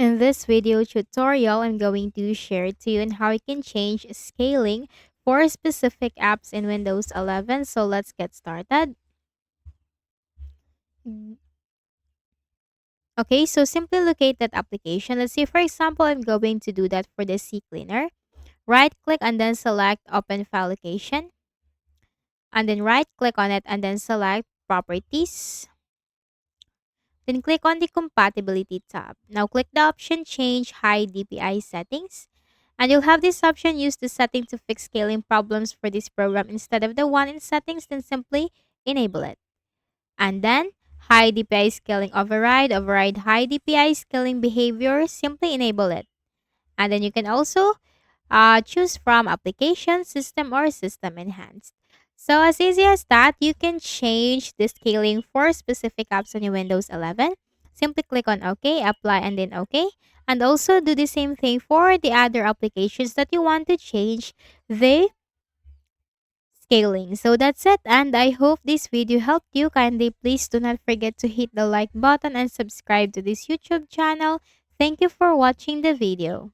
In this video tutorial, I'm going to share to you on how you can change scaling for specific apps in Windows 11. So let's get started. Mm, Okay, so simply locate that application. Let's say, for example, I'm going to do that for the C Cleaner. Right click and then select Open File Location. And then right click on it and then select Properties. Then click on the Compatibility tab. Now click the option Change High DPI Settings. And you'll have this option use the setting to fix scaling problems for this program instead of the one in settings, then simply enable it. And then high DPI scaling override high DPI scaling behavior, simply enable it. And then you can also choose from application, system, or system enhanced. So as easy as that, you can change the scaling for specific apps on your Windows 11. Simply click on OK, apply, and then OK. And also do the same thing for the other applications that you want to change the scaling. So that's it, and I hope this video helped you. Kindly please do not forget to hit the like button and subscribe to this YouTube channel. Thank you for watching the video.